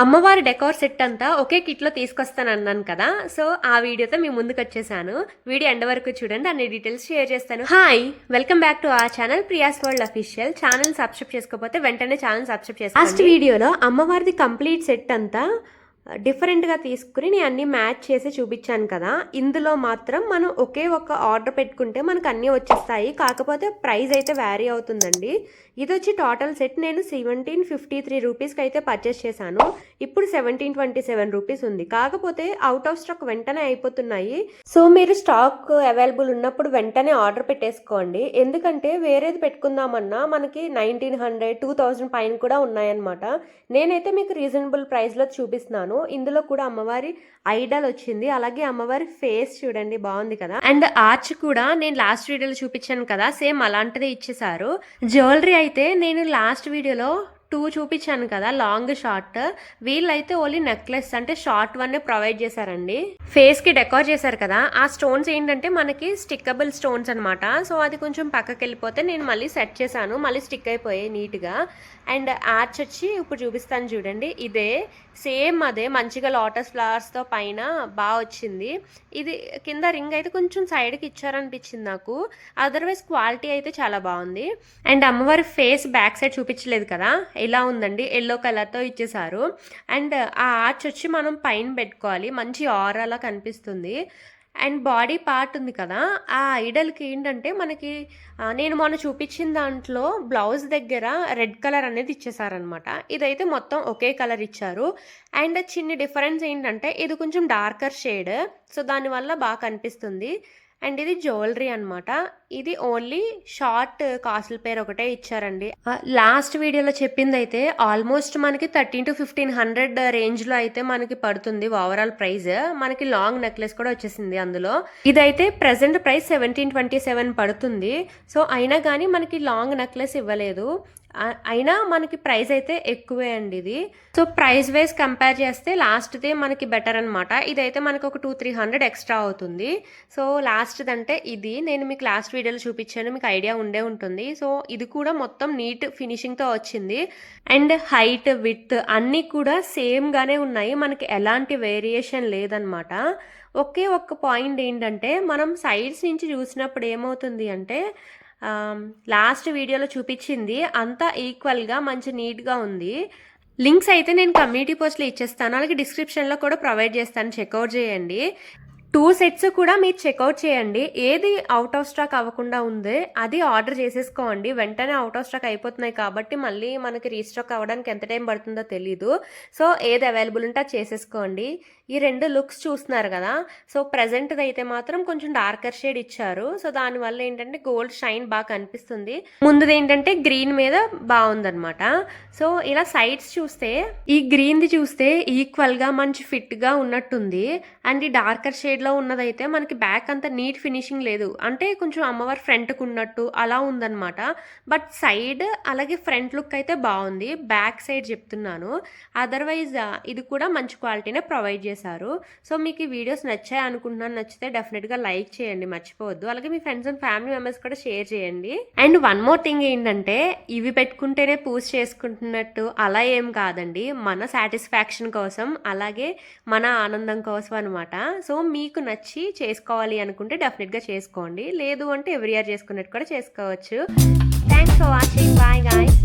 అమ్మవారి decor set అంతా ఒకే కిట్లో తీసుకొస్తానన్నాను కదా, సో ఆ వీడియోతో మీ ముందుకు వచ్చేసాను. వీడియో ఎండ్ వరకు చూడండి, అన్ని డీటెయిల్స్ షేర్ చేస్తాను. Hi, welcome back to our channel Priya's world official. Channel subscribe చేసుకోకపోతే వెంటనే ఛానల్ సబ్స్క్రైబ్ చేసుకోండి. లాస్ట్ వీడియోలో అమ్మవారిది కంప్లీట్ సెట్ అంతా డిఫరెంట్గా తీసుకుని నేను అన్నీ మ్యాచ్ చేసి చూపించాను కదా. ఇందులో మాత్రం మనం ఒకే ఒక ఆర్డర్ పెట్టుకుంటే మనకు అన్నీ వచ్చేస్తాయి, కాకపోతే ప్రైస్ అయితే వ్యారీ అవుతుందండి. ఇది వచ్చి టోటల్ సెట్ నేను 1753 రూపీస్కి అయితే పర్చేస్ చేశాను. ఇప్పుడు 1727 రూపీస్ ఉంది, కాకపోతే అవుట్ ఆఫ్ స్టాక్ వెంటనే అయిపోతున్నాయి. సో మీరు స్టాక్ అవైలబుల్ ఉన్నప్పుడు వెంటనే ఆర్డర్ పెట్టేసుకోండి, ఎందుకంటే వేరేది పెట్టుకుందామన్నా మనకి 1900 2000 పైన కూడా ఉన్నాయన్నమాట. నేనైతే మీకు రీజనబుల్ ప్రైస్లో చూపిస్తున్నాను. ఇందులో కూడా అమ్మవారి ఐడల్ వచ్చింది, అలాగే అమ్మవారి ఫేస్ చూడండి, బాగుంది కదా. అండ్ ఆర్చ్ కూడా నేను లాస్ట్ వీడియోలో చూపించాను కదా, సేమ్ అలాంటిదే ఇచ్చేసారు. జ్యువెలరీ అయితే నేను లాస్ట్ వీడియోలో 2 చూపించాను కదా, లాంగ్ షార్ట్. వీళ్ళైతే ఓన్లీ నెక్లెస్ అంటే షార్ట్ వన్ ప్రొవైడ్ చేశారండి. ఫేస్ కి డెకార్ చేశారు కదా, ఆ స్టోన్స్ ఏంటంటే మనకి స్టిక్కబుల్ స్టోన్స్ అనమాట. సో అది కొంచెం పక్కకి వెళ్ళిపోతే నేను మళ్ళీ సెట్ చేశాను, మళ్ళీ స్టిక్ అయిపోయాయి నీట్గా. అండ్ ఆర్చ్ వచ్చి ఇప్పుడు చూపిస్తాను చూడండి, ఇదే సేమ్ అదే మంచిగా లోటస్ ఫ్లవర్స్తో పైన బాగా వచ్చింది. ఇది కింద రింగ్ అయితే కొంచెం సైడ్కి ఇచ్చారనిపించింది నాకు, అదర్వైజ్ క్వాలిటీ అయితే చాలా బాగుంది. అండ్ అమ్మవారి ఫేస్ బ్యాక్ సైడ్ చూపించలేదు కదా, ఇలా ఉందండి, ఎల్లో కలర్తో ఇచ్చేసారు. అండ్ ఆ ఆర్చ్ వచ్చి మనం పైన పెట్టుకోవాలి, మంచి ఆరాలా కనిపిస్తుంది. అండ్ బాడీ పార్ట్ ఉంది కదా, ఆ ఐడల్కి ఏంటంటే మనకి నేను మొన్న చూపించిన దాంట్లో బ్లౌజ్ దగ్గర రెడ్ కలర్ అనేది ఇచ్చేసారనమాట. ఇదైతే మొత్తం ఒకే కలర్ ఇచ్చారు. అండ్ చిన్న డిఫరెన్స్ ఏంటంటే ఇది కొంచెం డార్కర్ షేడ్, సో దానివల్ల బాగా కనిపిస్తుంది. అండ్ ఇది జ్యువెలరీ అనమాట. ఇది ఓన్లీ షార్ట్ కాసుల పేరు ఒకటే ఇచ్చారండి. లాస్ట్ వీడియోలో చెప్పింది అయితే ఆల్మోస్ట్ మనకి 1300 to 1500 రేంజ్లో అయితే మనకి పడుతుంది ఓవరాల్ ప్రైస్. మనకి లాంగ్ నెక్లెస్ కూడా వచ్చేసింది అందులో. ఇదైతే ప్రెసెంట్ ప్రైస్ 1727 పడుతుంది. సో అయినా కానీ మనకి లాంగ్ నెక్లెస్ ఇవ్వలేదు, అయినా మనకి ప్రైస్ అయితే ఎక్కువే అండి ఇది. సో ప్రైస్ వైజ్ కంపేర్ చేస్తే లాస్ట్దే మనకి బెటర్ అనమాట. ఇదైతే మనకి ఒక 200-300 ఎక్స్ట్రా అవుతుంది. సో లాస్ట్ది అంటే ఇది నేను మీకు లాస్ట్ వీడియోలో చూపించాను, మీకు ఐడియా ఉండే ఉంటుంది. సో ఇది కూడా మొత్తం నీట్ ఫినిషింగ్తో వచ్చింది. అండ్ హైట్ విడ్త్ అన్నీ కూడా సేమ్గానే ఉన్నాయి, మనకి ఎలాంటి వేరియేషన్ లేదనమాట. ఒకే ఒక్క పాయింట్ ఏంటంటే మనం సైడ్స్ నుంచి చూసినప్పుడు ఏమవుతుంది అంటే లాస్ట్ వీడియోలో చూపించింది అంతా ఈక్వల్గా మంచి నీట్గా ఉంది. లింక్స్ అయితే నేను కమ్యూనిటీ పోస్ట్లో ఇచ్చేస్తాను, అలాగే డిస్క్రిప్షన్లో కూడా ప్రొవైడ్ చేస్తాను, చెక్అవుట్ చేయండి. 2 సెట్స్ కూడా మీరు చెక్అవుట్ చేయండి, ఏది అవుట్ ఆఫ్ స్టాక్ అవ్వకుండా ఉంది అది ఆర్డర్ చేసేసుకోండి. వెంటనే అవుట్ ఆఫ్ స్టాక్ అయిపోతున్నాయి కాబట్టి మళ్ళీ మనకి రీస్టాక్ అవ్వడానికి ఎంత టైం పడుతుందో తెలీదు. సో ఏది అవైలబుల్ ఉంటే అది చేసేసుకోండి. ఈ 2 లుక్స్ చూస్తున్నారు కదా, సో ప్రెజెంట్ది అయితే మాత్రం కొంచెం డార్కర్ షేడ్ ఇచ్చారు. సో దానివల్ల ఏంటంటే గోల్డ్ షైన్ బాగా కనిపిస్తుంది. ముందుది ఏంటంటే గ్రీన్ మీద బాగుందనమాట. సో ఇలా సైడ్స్ చూస్తే ఈ గ్రీన్ది చూస్తే ఈక్వల్గా మంచి ఫిట్గా ఉన్నట్టుంది. అండ్ ఈ డార్కర్ షేడ్ లో ఉన్నదైతే మనకి బ్యాక్ అంతా నీట్ ఫినిషింగ్ లేదు, అంటే కొంచెం అమ్మవారి ఫ్రంట్కు ఉన్నట్టు అలా ఉందన్నమాట. బట్ సైడ్ అలాగే ఫ్రంట్ లుక్ అయితే బాగుంది, బ్యాక్ సైడ్ చెప్తున్నాను. అదర్వైజ్ ఇది కూడా మంచి క్వాలిటీనే ప్రొవైడ్ చేశారు. సో మీకు ఈ వీడియోస్ నచ్చాయి అనుకుంటున్నాను, నచ్చితే డెఫినెట్గా లైక్ చేయండి మర్చిపోవద్దు, అలాగే మీ ఫ్రెండ్స్ అండ్ ఫ్యామిలీ మెంబర్స్ కూడా షేర్ చేయండి. అండ్ వన్ మోర్ థింగ్ ఏంటంటే ఇవి పెట్టుకుంటేనే పూజ చేసుకుంటున్నట్టు అలా ఏం కాదండి, మన సాటిస్ఫాక్షన్ కోసం అలాగే మన ఆనందం కోసం అనమాట. సో మీకు నచ్చి చేసుకోవాలి అనుకుంటే డెఫినెట్గా చేసుకోండి, లేదు అంటే ఎవ్రీ ఇయర్ చేసుకున్నట్టు కూడా చేసుకోవచ్చు. Thanks for watching, bye guys.